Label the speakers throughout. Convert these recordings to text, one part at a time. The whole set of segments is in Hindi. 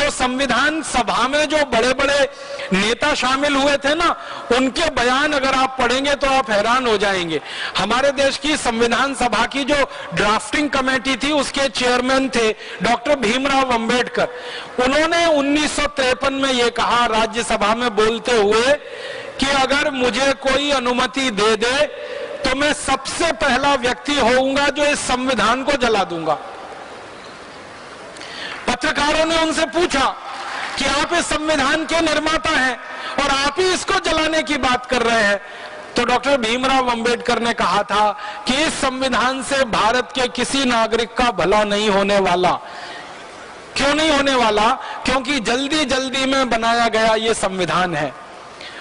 Speaker 1: जो संविधान सभा में जो बड़े बड़े नेता शामिल हुए थे ना, उनके बयान अगर आप पढ़ेंगे तो आप हैरान हो जाएंगे। हमारे देश की संविधान सभा की जो ड्राफ्टिंग कमेटी थी, उसके चेयरमैन थे डॉक्टर भीमराव अंबेडकर। उन्होंने 1953 में यह कहा राज्यसभा में बोलते हुए कि अगर मुझे कोई अनुमति दे दे तो मैं सबसे पहला व्यक्ति होऊंगा जो इस संविधान को जला दूंगा। पत्रकारों ने उनसे पूछा कि आप इस संविधान के निर्माता हैं और आप ही इसको जलाने की बात कर रहे हैं। तो डॉक्टर भीमराव अंबेडकर ने कहा था कि इस संविधान से भारत के किसी नागरिक का भला नहीं होने वाला। क्यों नहीं होने वाला? क्योंकि जल्दी जल्दी में बनाया गया ये संविधान है।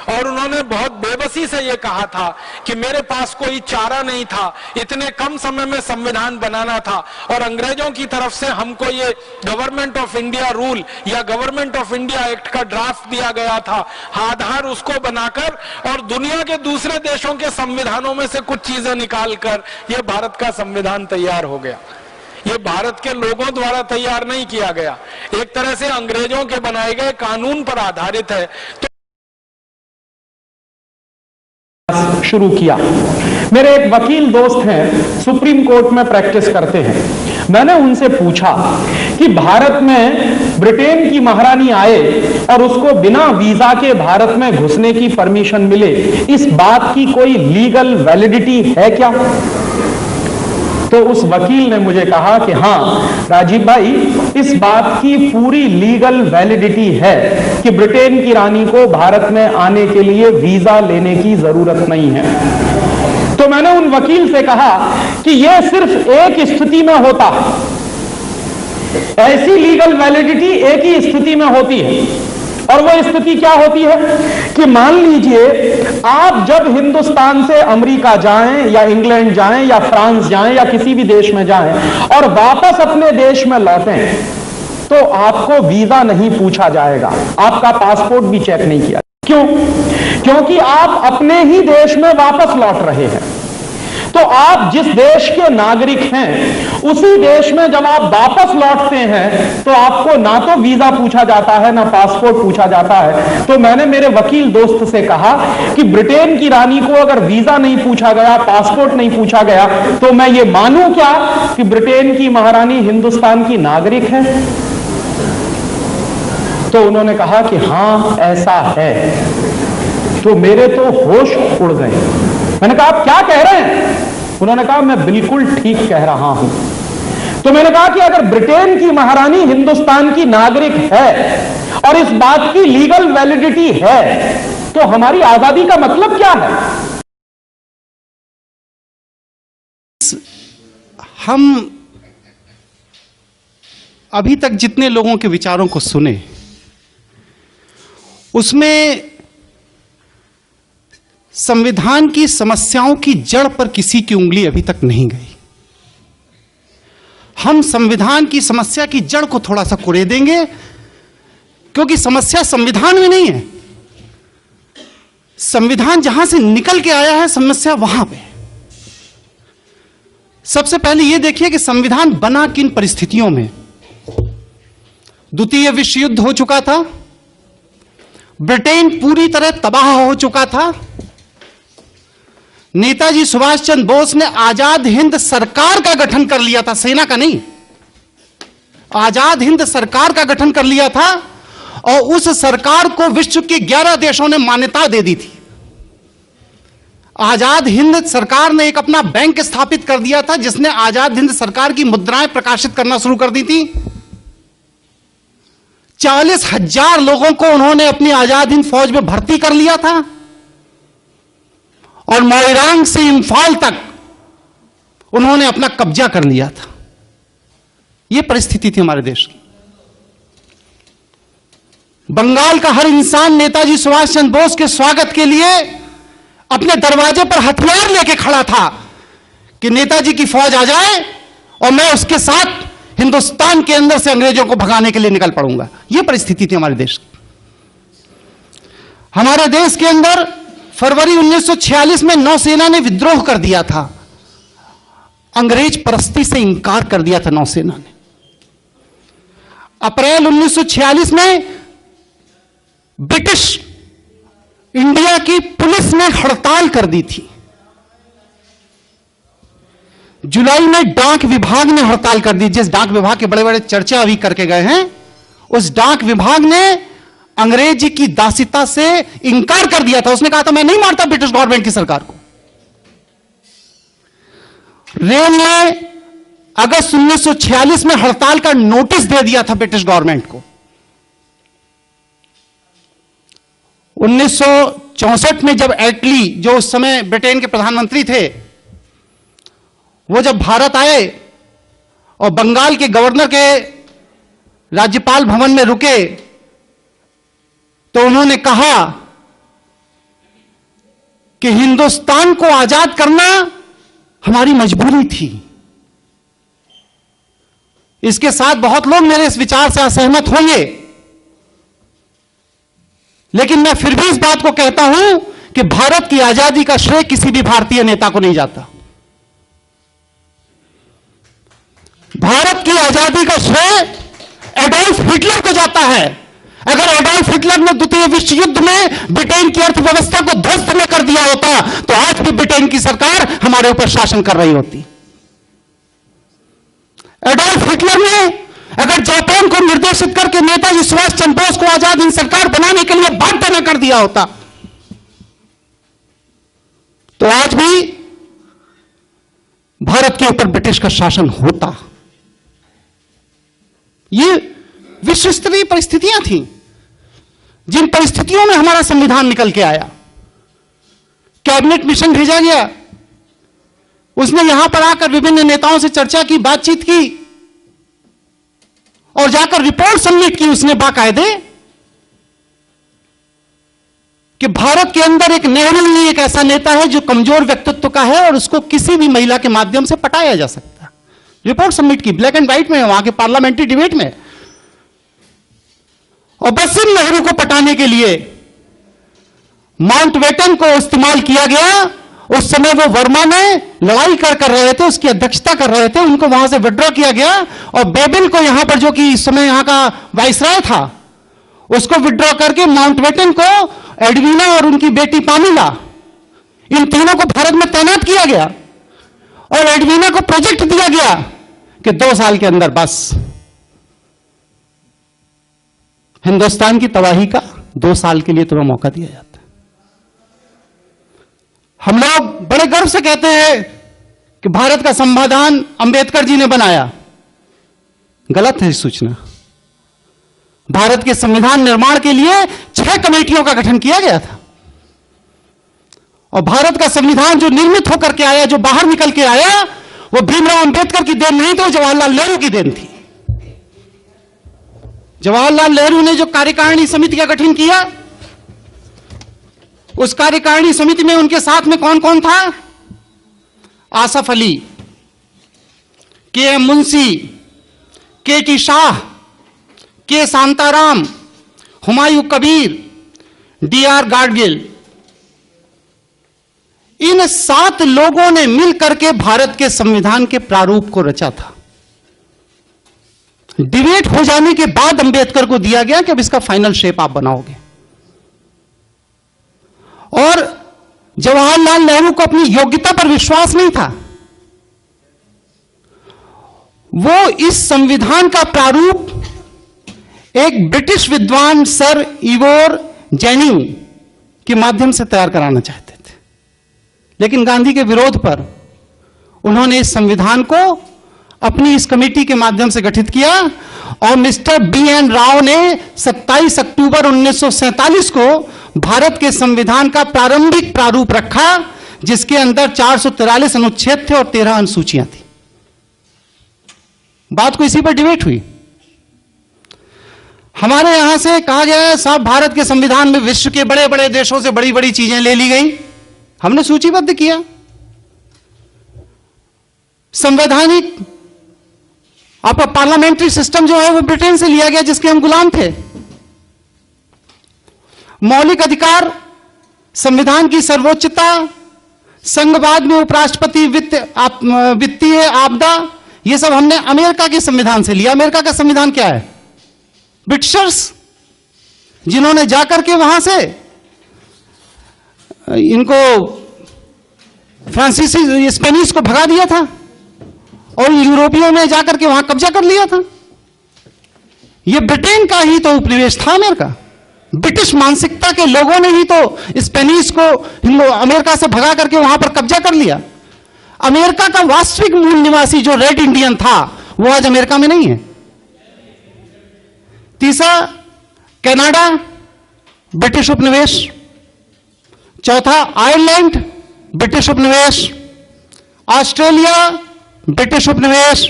Speaker 1: और उन्होंने बहुत बेबसी से ये कहा था कि मेरे पास कोई चारा नहीं था, इतने कम समय में संविधान बनाना था और अंग्रेजों की तरफ से हमको ये गवर्नमेंट ऑफ इंडिया रूल या गवर्नमेंट ऑफ इंडिया एक्ट का ड्राफ्ट दिया गया था। आधार उसको बनाकर और दुनिया के दूसरे देशों के संविधानों में से कुछ चीजें निकालकर ये भारत का संविधान तैयार हो गया। ये भारत के लोगों द्वारा तैयार नहीं किया गया, एक तरह से अंग्रेजों के बनाए गए कानून पर आधारित है। तो
Speaker 2: शुरू किया। मेरे एक वकील दोस्त हैं, सुप्रीम कोर्ट में प्रैक्टिस करते हैं। मैंने उनसे पूछा कि भारत में ब्रिटेन की महारानी आए और उसको बिना वीजा के भारत में घुसने की परमिशन मिले, इस बात की कोई लीगल वैलिडिटी है क्या? तो उस वकील ने मुझे कहा कि हाँ राजीव भाई, इस बात की पूरी लीगल वैलिडिटी है कि ब्रिटेन की रानी को भारत में आने के लिए वीजा लेने की जरूरत नहीं है। तो मैंने उन वकील से कहा कि यह सिर्फ एक स्थिति में होता है, ऐसी लीगल वैलिडिटी एक ही स्थिति में होती है। और वो स्थिति क्या होती है कि मान लीजिए आप जब हिंदुस्तान से अमेरिका जाएं या इंग्लैंड जाएं या फ्रांस जाएं या किसी भी देश में जाएं और वापस अपने देश में लौटें तो आपको वीजा नहीं पूछा जाएगा, आपका पासपोर्ट भी चेक नहीं किया। क्यों? क्योंकि आप अपने ही देश में वापस लौट रहे हैं। तो आप जिस देश के नागरिक हैं उसी देश में जब आप वापस लौटते हैं तो आपको ना तो वीजा पूछा जाता है ना पासपोर्ट पूछा जाता है। तो मैंने मेरे वकील दोस्त से कहा कि ब्रिटेन की रानी को अगर वीजा नहीं पूछा गया, पासपोर्ट नहीं पूछा गया, तो मैं ये मानूं क्या कि ब्रिटेन की महारानी हिंदुस्तान की नागरिक है? तो उन्होंने कहा कि हां ऐसा है। तो मेरे तो होश उड़ गए। मैंने कहा आप क्या कह रहे हैं? उन्होंने कहा मैं बिल्कुल ठीक कह रहा हूं। तो मैंने कहा कि अगर ब्रिटेन की महारानी हिंदुस्तान की नागरिक है और इस बात की लीगल वैलिडिटी है तो हमारी आजादी का मतलब क्या है?
Speaker 3: हम अभी तक जितने लोगों के विचारों को सुने उसमें संविधान की समस्याओं की जड़ पर किसी की उंगली अभी तक नहीं गई। हम संविधान की समस्या की जड़ को थोड़ा सा कुरेदेंगे क्योंकि समस्या संविधान में नहीं है। संविधान जहां से निकल के आया है, समस्या वहां पे। सबसे पहले यह देखिए कि संविधान बना किन परिस्थितियों में। द्वितीय विश्व युद्ध हो चुका था, ब्रिटेन पूरी तरह तबाह हो चुका था, नेताजी सुभाष चंद्र बोस ने आजाद हिंद सरकार का गठन कर लिया था, सेना का नहीं, आजाद हिंद सरकार का गठन कर लिया था और उस सरकार को विश्व के 11 देशों ने मान्यता दे दी थी। आजाद हिंद सरकार ने एक अपना बैंक स्थापित कर दिया था जिसने आजाद हिंद सरकार की मुद्राएं प्रकाशित करना शुरू कर दी थी। 40,000 लोगों को उन्होंने अपनी आजाद हिंद फौज में भर्ती कर लिया था और मोइरांग से इंफाल तक उन्होंने अपना कब्जा कर लिया था। यह परिस्थिति थी हमारे देश की। बंगाल का हर इंसान नेताजी सुभाष चंद्र बोस के स्वागत के लिए अपने दरवाजे पर हथियार लेके खड़ा था कि नेताजी की फौज आ जाए और मैं उसके साथ हिंदुस्तान के अंदर से अंग्रेजों को भगाने के लिए निकल पड़ूंगा। यह परिस्थिति थी हमारे देश की। हमारे देश के अंदर फरवरी 1946 में नौसेना ने विद्रोह कर दिया था। अंग्रेज परस्ती से इंकार कर दिया था नौसेना ने। अप्रैल 1946 में ब्रिटिश इंडिया की पुलिस ने हड़ताल कर दी थी। जुलाई में डाक विभाग ने हड़ताल कर दी। जिस डाक विभाग के बड़े बड़े चर्चा अभी करके गए हैं, उस डाक विभाग ने अंग्रेजी की दासिता से इंकार कर दिया था। उसने कहा था मैं नहीं मारता ब्रिटिश गवर्नमेंट की सरकार को। रेल ने अगस्त 1946 में हड़ताल का नोटिस दे दिया था ब्रिटिश गवर्नमेंट को। 1964 में जब एटली, जो उस समय ब्रिटेन के प्रधानमंत्री थे, वो जब भारत आए और बंगाल के गवर्नर के राज्यपाल भवन में रुके, तो उन्होंने कहा कि हिंदुस्तान को आजाद करना हमारी मजबूरी थी। इसके साथ बहुत लोग मेरे इस विचार से असहमत होंगे, लेकिन मैं फिर भी इस बात को कहता हूं कि भारत की आजादी का श्रेय किसी भी भारतीय नेता को नहीं जाता। भारत की आजादी का श्रेय एडोल्फ हिटलर को जाता है। अगर एडोल्फ हिटलर ने द्वितीय विश्व युद्ध में ब्रिटेन की अर्थव्यवस्था को ध्वस्त न कर दिया होता, तो आज भी ब्रिटेन की सरकार हमारे ऊपर शासन कर रही होती। एडोल्फ हिटलर ने अगर जापान को निर्देशित करके नेताजी सुभाष चंद्र बोस को आजाद हिंद सरकार बनाने के लिए बाध्य न कर दिया होता, तो आज भी भारत के ऊपर ब्रिटिश का शासन होता। ये विश्व स्तरीय परिस्थितियां थीं, जिन परिस्थितियों में हमारा संविधान निकल के आया। कैबिनेट मिशन भेजा गया, उसने यहां पर आकर विभिन्न नेताओं से चर्चा की, बातचीत की और जाकर रिपोर्ट सबमिट की उसने बाकायदे कि भारत के अंदर एक नेहरू ही एक ऐसा नेता है जो कमजोर व्यक्तित्व का है और उसको किसी भी महिला के माध्यम से पटाया जा सकता है। रिपोर्ट सबमिट की, ब्लैक एंड व्हाइट में, वहां के पार्लियामेंट्री डिबेट में। और बस इन नेहरू को पटाने के लिए माउंटबेटन को इस्तेमाल किया गया। उस समय वो वर्मा ने लड़ाई कर रहे थे, उसकी अध्यक्षता कर रहे थे, उनको वहां से विड्रॉ किया गया और बेबिन को यहां पर, जो कि इस समय यहां का वाइसराय था, उसको विड्रॉ करके माउंटबेटन को, एडविना और उनकी बेटी पामिला, इन तीनों को भारत में तैनात किया गया और एडविना को प्रोजेक्ट दिया गया कि 2 साल के अंदर बस हिंदुस्तान की तबाही का 2 साल के लिए तुम्हें मौका दिया जाता है। हम लोग बड़े गर्व से कहते हैं कि भारत का संविधान अंबेडकर जी ने बनाया। गलत है सूचना। भारत के संविधान निर्माण के लिए 6 कमेटियों का गठन किया गया था और भारत का संविधान जो निर्मित होकर के आया, जो बाहर निकल के आया, वो भीमराव अंबेडकर की देन नहीं थी, जवाहरलाल नेहरू की देन थी। जवाहरलाल नेहरू ने जो कार्यकारिणी समिति का गठन किया, उस कार्यकारिणी समिति में उनके साथ में कौन कौन था? आसफ अली, के एम मुंशी, के टी शाह, के शांताराम, हुमायूं कबीर, डी आर गाडगिल। इन 7 लोगों ने मिलकर के भारत के संविधान के प्रारूप को रचा था। डिबेट हो जाने के बाद अंबेडकर को दिया गया कि अब इसका फाइनल शेप आप बनाओगे। और जवाहरलाल नेहरू को अपनी योग्यता पर विश्वास नहीं था। वो इस संविधान का प्रारूप एक ब्रिटिश विद्वान सर इवोर जेनिंग के माध्यम से तैयार कराना चाहते थे, लेकिन गांधी के विरोध पर उन्होंने इस संविधान को अपनी इस कमेटी के माध्यम से गठित किया और मिस्टर बी एन राव ने 27 अक्टूबर 1947 को भारत के संविधान का प्रारंभिक प्रारूप रखा, जिसके अंदर 443 अनुच्छेद थे और 13 अनुसूचियां थी। बात को इसी पर डिबेट हुई। हमारे यहां से कहा गया है साहब भारत के संविधान में विश्व के बड़े बड़े देशों से बड़ी बड़ी चीजें ले ली गई। हमने सूचीबद्ध किया। संवैधानिक आपका पार्लियामेंट्री सिस्टम जो है वो ब्रिटेन से लिया गया, जिसके हम गुलाम थे। मौलिक अधिकार, संविधान की सर्वोच्चता, संघवाद में उपराष्ट्रपति, वित्तीय आपदा, ये सब हमने अमेरिका के संविधान से लिया। अमेरिका का संविधान क्या है? ब्रिटिशर्स जिन्होंने जाकर के वहां से इनको फ्रांसीसी स्पेनिश को भगा दिया था और यूरोपियों ने जाकर के वहां कब्जा कर लिया था। यह ब्रिटेन का ही तो उपनिवेश था अमेरिका। ब्रिटिश मानसिकता के लोगों ने ही तो स्पेनिश को अमेरिका से भगा करके वहां पर कब्जा कर लिया। अमेरिका का वास्तविक मूल निवासी जो रेड इंडियन था वो आज अमेरिका में नहीं है। तीसरा, कनाडा ब्रिटिश उपनिवेश। चौथा, आयरलैंड ब्रिटिश उपनिवेश। ऑस्ट्रेलिया ब्रिटिश उपनिवेश।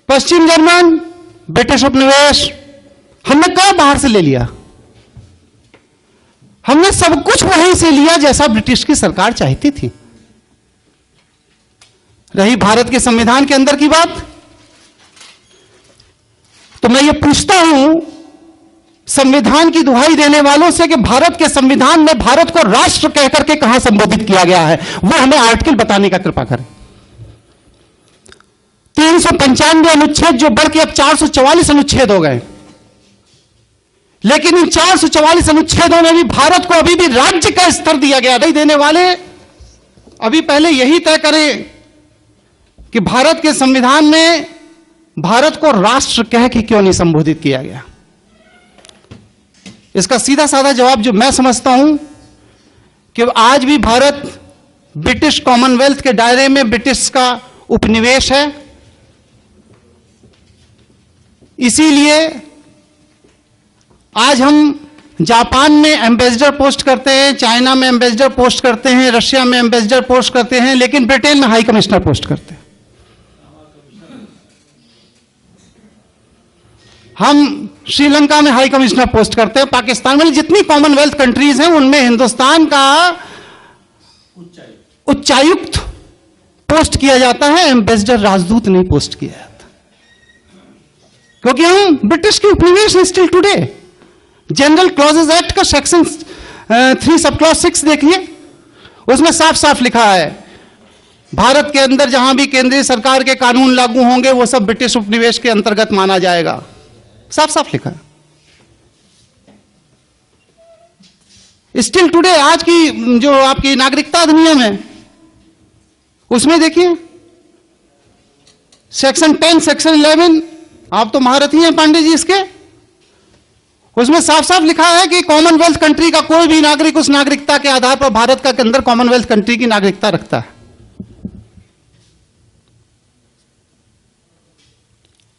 Speaker 3: पश्चिम जर्मन ब्रिटिश उपनिवेश। हमने कब बाहर से ले लिया? हमने सब कुछ वहीं से लिया जैसा ब्रिटिश की सरकार चाहती थी। रही भारत के संविधान के अंदर की बात, तो मैं ये पूछता हूं संविधान की दुहाई देने वालों से कि भारत के संविधान में भारत को राष्ट्र कहकर के कहां संबोधित किया गया है, वो हमें आर्टिकल बताने का कृपा करें। 395 अनुच्छेद जो बढ़ के अब 444 अनुच्छेद हो गए, लेकिन इन 444 अनुच्छेदों में भी भारत को अभी भी राज्य का स्तर दिया गया नहीं। देने वाले अभी पहले यही तय करें कि भारत के संविधान में भारत को राष्ट्र कह के क्यों नहीं संबोधित किया गया। इसका सीधा साधा जवाब जो मैं समझता हूं कि आज भी भारत ब्रिटिश कॉमनवेल्थ के दायरे में ब्रिटिश का उपनिवेश है। इसीलिए आज हम जापान में एम्बेसडर पोस्ट करते हैं, चाइना में एम्बेसडर पोस्ट करते हैं, रशिया में एम्बेसडर पोस्ट करते हैं, लेकिन ब्रिटेन में हाई कमिश्नर पोस्ट करते हैं। हम श्रीलंका में हाई कमिश्नर पोस्ट करते हैं। पाकिस्तान में जितनी कॉमनवेल्थ कंट्रीज हैं उनमें हिंदुस्तान का उच्चायुक्त पोस्ट किया जाता है, एम्बेसडर राजदूत नहीं पोस्ट किया जाता, क्योंकि हम ब्रिटिश के उपनिवेश हैं still today. General clauses act का सेक्शन 3 सब क्लॉज 6 देखिए, उसमें साफ साफ लिखा है भारत के अंदर जहां भी केंद्रीय सरकार के कानून लागू होंगे वो सब ब्रिटिश उपनिवेश के अंतर्गत माना जाएगा। साफ साफ लिखा है। स्टिल टुडे आज की जो आपकी नागरिकता अधिनियम है उसमें देखिए सेक्शन 10 सेक्शन 11, आप तो महारथी हैं पांडे जी इसके, उसमें साफ साफ लिखा है कि कॉमनवेल्थ कंट्री का कोई भी नागरिक उस नागरिकता के आधार पर भारत का के अंदर कॉमनवेल्थ कंट्री की नागरिकता रखता है।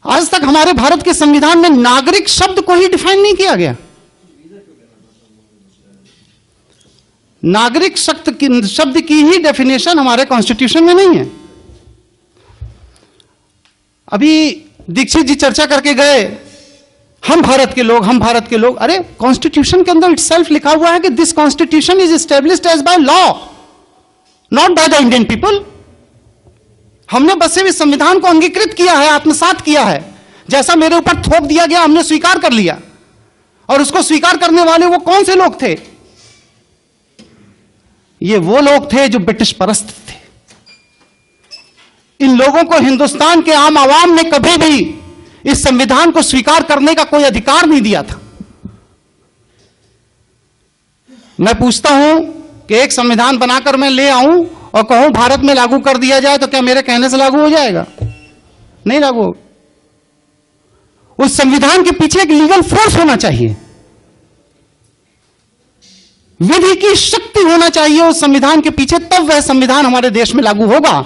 Speaker 3: आज तक हमारे भारत के संविधान में नागरिक शब्द को ही डिफाइन नहीं किया गया। नागरिक शब्द की ही डेफिनेशन हमारे कॉन्स्टिट्यूशन में नहीं है। अभी दीक्षित जी चर्चा करके गए, हम भारत के लोग, हम भारत के लोग। अरे कॉन्स्टिट्यूशन के अंदर इटसेल्फ लिखा हुआ है कि this constitution is established as by law, not by the Indian people. हमने बस सिर्फ इस संविधान को अंगीकृत किया है, आत्मसात किया है। जैसा मेरे ऊपर थोप दिया गया हमने स्वीकार कर लिया। और उसको स्वीकार करने वाले वो कौन से लोग थे? ये वो लोग थे जो ब्रिटिश परस्त थे। इन लोगों को हिंदुस्तान के आम आवाम ने कभी भी इस संविधान को स्वीकार करने का कोई अधिकार नहीं दिया था। मैं पूछता हूं कि एक संविधान बनाकर मैं ले आऊं और कहूं भारत में लागू कर दिया जाए तो क्या मेरे कहने से लागू हो जाएगा? नहीं लागू होगा। उस संविधान के पीछे एक लीगल फोर्स होना चाहिए, विधि की शक्ति होना चाहिए उस संविधान के पीछे, तब वह संविधान हमारे देश में लागू होगा।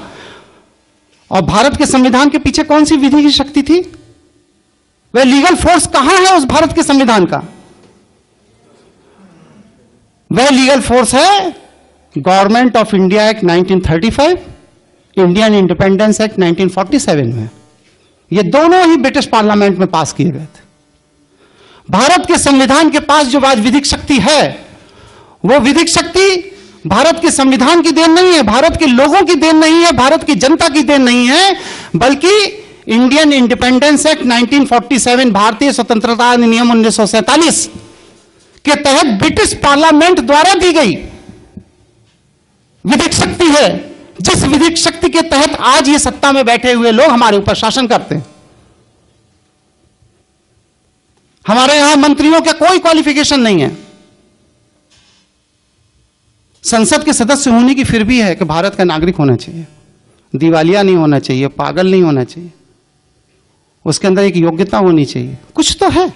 Speaker 3: और भारत के संविधान के पीछे कौन सी विधि की शक्ति थी? वह लीगल फोर्स कहां है उस भारत के संविधान का? वह लीगल फोर्स है government of India act 1935, Indian independence act 1947 में। ये दोनों ही ब्रिटिश पार्लियामेंट में पास किए गए थे। भारत के संविधान के पास जो आज विधिक शक्ति है, वो विधिक शक्ति भारत के संविधान की देन नहीं है, भारत के लोगों की देन नहीं है, भारत की जनता की देन नहीं है, बल्कि इंडियन इंडिपेंडेंस एक्ट 1947, भारतीय स्वतंत्रता अधिनियम 1947 के तहत ब्रिटिश पार्लियामेंट द्वारा दी गई विधिक शक्ति है, जिस विधिक शक्ति के तहत आज ये सत्ता में बैठे हुए लोग हमारे ऊपर शासन करते हैं। हमारे यहां मंत्रियों का कोई क्वालिफिकेशन नहीं है। संसद के सदस्य होने की फिर भी है कि भारत का नागरिक होना चाहिए, दिवालिया नहीं होना चाहिए, पागल नहीं होना चाहिए, उसके अंदर एक योग्यता होनी चाहिए, कुछ तो है।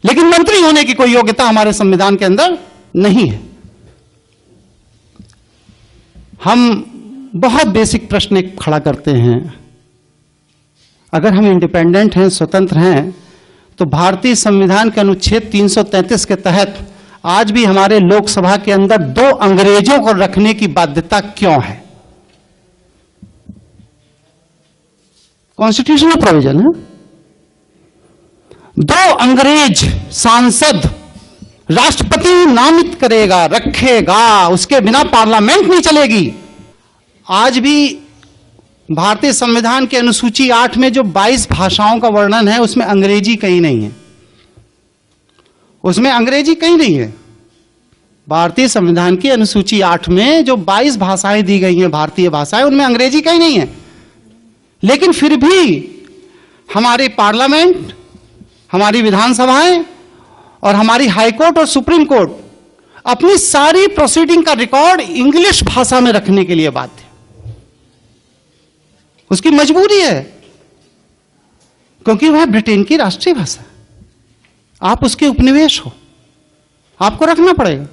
Speaker 3: लेकिन मंत्री होने की कोई योग्यता हमारे संविधान के अंदर नहीं है। हम बहुत बेसिक प्रश्न एक खड़ा करते हैं, अगर हम इंडिपेंडेंट हैं, स्वतंत्र हैं, तो भारतीय संविधान के अनुच्छेद 333 के तहत आज भी हमारे लोकसभा के अंदर 2 अंग्रेजों को रखने की बाध्यता क्यों है? कॉन्स्टिट्यूशनल प्रोविजन है। 2 अंग्रेज सांसद राष्ट्रपति नामित करेगा, रखेगा, उसके बिना पार्लियामेंट नहीं चलेगी। आज भी भारतीय संविधान के अनुसूची 8 में जो 22 भाषाओं का वर्णन है, उसमें अंग्रेजी कहीं नहीं है, उसमें अंग्रेजी कहीं नहीं है। भारतीय संविधान की अनुसूची 8 में जो 22 भाषाएं दी गई हैं, भारतीय भाषाएं, उनमें अंग्रेजी कहीं नहीं है। लेकिन फिर भी हमारी पार्लियामेंट, हमारी विधानसभाएं और हमारी हाईकोर्ट और सुप्रीम कोर्ट अपनी सारी प्रोसीडिंग का रिकॉर्ड इंग्लिश भाषा में रखने के लिए बाध्य, उसकी मजबूरी है, क्योंकि वह ब्रिटेन की राष्ट्रीय भाषा, आप उसके उपनिवेश हो, आपको रखना पड़ेगा।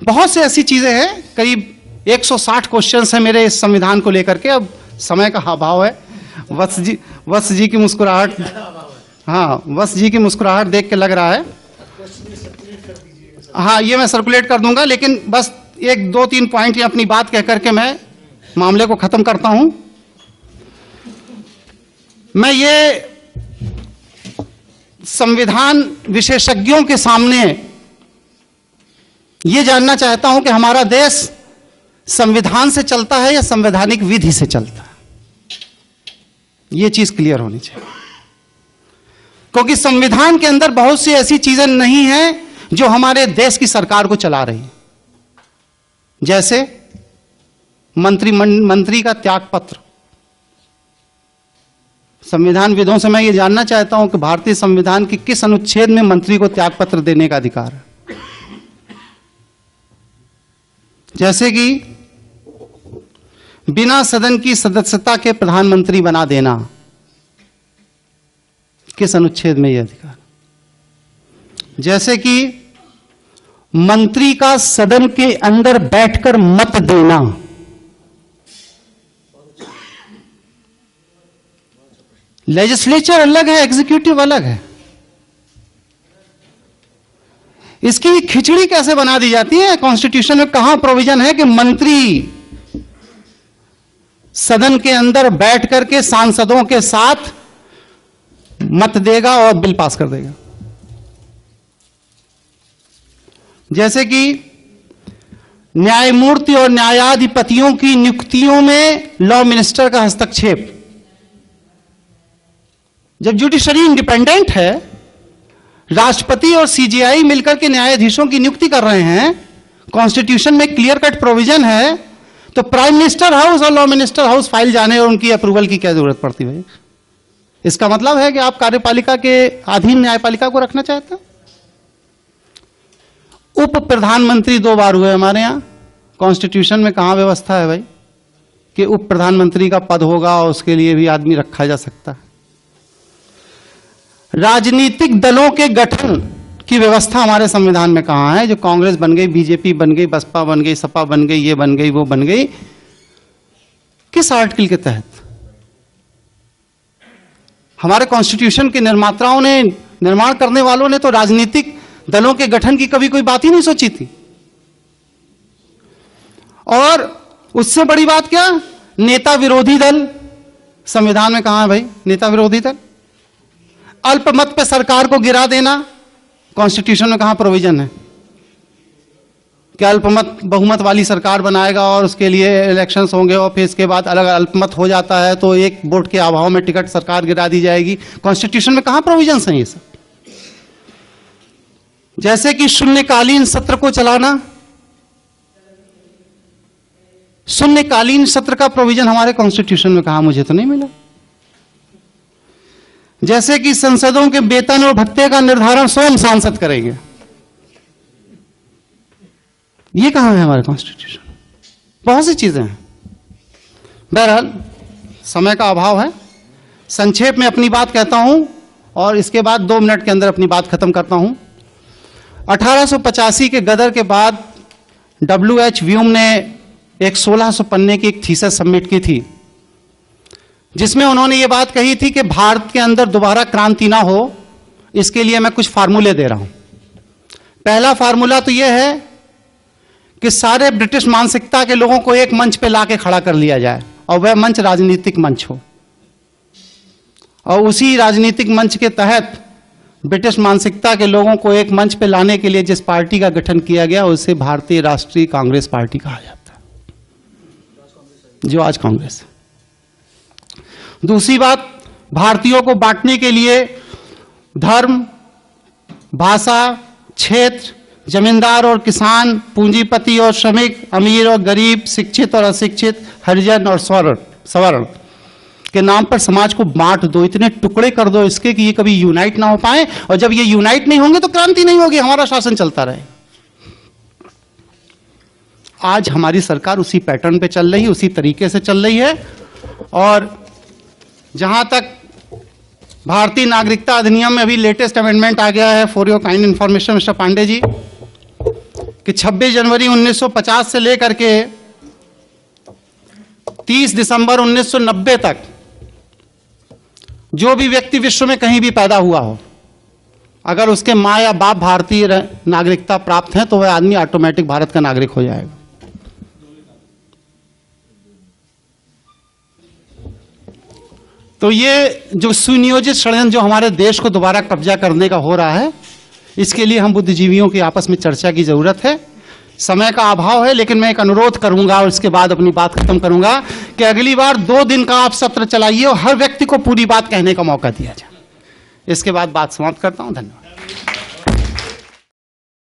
Speaker 3: बहुत से ऐसी चीजें हैं, करीब 160 क्वेश्चंस हैं मेरे इस संविधान को लेकर के। अब समय का अभाव है। वत्स जी की मुस्कुराहट, हाँ, वत्स जी की मुस्कुराहट देख के लग रहा है, हाँ, ये मैं सर्कुलेट कर दूंगा। लेकिन बस 1, 2, 3 पॉइंट ये अपनी बात कह करके मैं मामले को खत्म करता हूं। मैं ये संविधान विशेषज्ञों के सामने ये जानना चाहता हूं कि हमारा देश संविधान से चलता है या संवैधानिक विधि से चलता है। ये चीज क्लियर होनी चाहिए, क्योंकि संविधान के अंदर बहुत सी ऐसी चीजें नहीं हैं जो हमारे देश की सरकार को चला रही, जैसे मंत्री का त्याग पत्र। संविधान विदों से मैं ये जानना चाहता हूं कि भारतीय संविधान के किस अनुच्छेद में मंत्री को त्याग पत्र देने का अधिकार है? जैसे कि बिना सदन की सदस्यता के प्रधानमंत्री बना देना, किस अनुच्छेद में यह अधिकार? जैसे कि मंत्री का सदन के अंदर बैठकर मत देना, लेजिस्लेचर अलग है, एग्जीक्यूटिव अलग है। इसकी खिचड़ी कैसे बना दी जाती है? कॉन्स्टिट्यूशन में कहां प्रोविजन है कि मंत्री सदन के अंदर बैठ करके सांसदों के साथ मत देगा और बिल पास कर देगा? जैसे कि न्यायमूर्ति और न्यायाधिपतियों की नियुक्तियों में लॉ मिनिस्टर का हस्तक्षेप। जब जुडिशरी इंडिपेंडेंट है, राष्ट्रपति और सीजीआई मिलकर के न्यायाधीशों की नियुक्ति कर रहे हैं, कॉन्स्टिट्यूशन में क्लियर कट प्रोविजन है, तो प्राइम मिनिस्टर हाउस और लॉ मिनिस्टर हाउस फाइल जाने और उनकी अप्रूवल की क्या जरूरत पड़ती है? इसका मतलब है कि आप कार्यपालिका के अधीन न्यायपालिका को रखना चाहते हैं। उप प्रधानमंत्री 2 बार हुए हमारे यहां। कॉन्स्टिट्यूशन में कहां व्यवस्था है भाई कि उप प्रधानमंत्री का पद होगा और उसके लिए भी आदमी रखा जा सकता है? राजनीतिक दलों के गठन की व्यवस्था हमारे संविधान में कहां है? जो कांग्रेस बन गई, बीजेपी बन गई, बसपा बन गई, सपा बन गई, ये बन गई, वो बन गई, किस आर्टिकल के तहत? हमारे कॉन्स्टिट्यूशन के निर्माताओं ने, निर्माण करने वालों ने तो राजनीतिक दलों के गठन की कभी कोई बात ही नहीं सोची थी। और उससे बड़ी बात क्या, नेता विरोधी दल संविधान में कहां है भाई? नेता विरोधी दल। अल्पमत पे सरकार को गिरा देना, कॉन्स्टिट्यूशन में कहां प्रोविजन है? क्या अल्पमत बहुमत वाली सरकार बनाएगा और उसके लिए इलेक्शंस होंगे और फिर इसके बाद अलग अल्पमत हो जाता है तो एक वोट के अभाव में टिकट सरकार गिरा दी जाएगी? कॉन्स्टिट्यूशन में कहां प्रोविजंस हैं ये सब? जैसे कि शून्यकालीन सत्र को चलाना, शून्यकालीन सत्र का प्रोविजन हमारे कॉन्स्टिट्यूशन में कहां? मुझे तो नहीं मिला। जैसे कि संसदों के वेतन और भत्ते का निर्धारण स्वयं सांसद करेंगे। ये कहां है हमारे कॉन्स्टिट्यूशन? बहुत सी चीजें हैं। बहरहाल समय का अभाव है, संक्षेप में अपनी बात कहता हूं और इसके बाद 2 मिनट के अंदर अपनी बात खत्म करता हूं। 1885 के गदर के बाद W.H. व्यूम ने एक 1600 पन्ने की एक थीसिस सबमिट की थी, जिसमें उन्होंने ये बात कही थी कि भारत के अंदर दोबारा क्रांति ना हो, इसके लिए मैं कुछ फार्मूले दे रहा हूं। पहला फार्मूला तो यह है कि सारे ब्रिटिश मानसिकता के लोगों को एक मंच पे लाके खड़ा कर लिया जाए और वह मंच राजनीतिक मंच हो, और उसी राजनीतिक मंच के तहत ब्रिटिश मानसिकता के लोगों को एक मंच पे लाने के लिए जिस पार्टी का गठन किया गया उसे भारतीय राष्ट्रीय कांग्रेस पार्टी कहा जाता है, जो आज कांग्रेस है। दूसरी बात, भारतीयों को बांटने के लिए धर्म, भाषा, क्षेत्र, जमींदार और किसान, पूंजीपति और श्रमिक, अमीर और गरीब, शिक्षित और अशिक्षित, हरिजन और सवर्ण के नाम पर समाज को बांट दो, इतने टुकड़े कर दो इसके कि ये कभी यूनाइट ना हो पाए, और जब ये यूनाइट नहीं होंगे तो क्रांति नहीं होगी, हमारा शासन चलता रहे। आज हमारी सरकार उसी पैटर्न पे चल रही है, उसी तरीके से चल रही है। और जहां तक भारतीय नागरिकता अधिनियम में अभी लेटेस्ट अमेंडमेंट आ गया है, for your kind information mister Pandey ji, कि 26 जनवरी 1950 से लेकर के 30 दिसंबर 1990 तक जो भी व्यक्ति विश्व में कहीं भी पैदा हुआ हो, अगर उसके मां या बाप भारतीय नागरिकता प्राप्त है तो वह आदमी ऑटोमेटिक भारत का नागरिक हो जाएगा। तो ये जो सुनियोजित षड्यंत्र जो हमारे देश को दोबारा कब्जा करने का हो रहा है, इसके लिए हम बुद्धिजीवियों की आपस में चर्चा की जरूरत है। समय का अभाव है, लेकिन मैं एक अनुरोध करूंगा और इसके बाद अपनी बात खत्म करूंगा कि अगली बार 2 दिन का आप सत्र चलाइए और हर व्यक्ति को पूरी बात कहने का मौका दिया जाए। इसके बाद बात समाप्त करता हूं। धन्यवाद।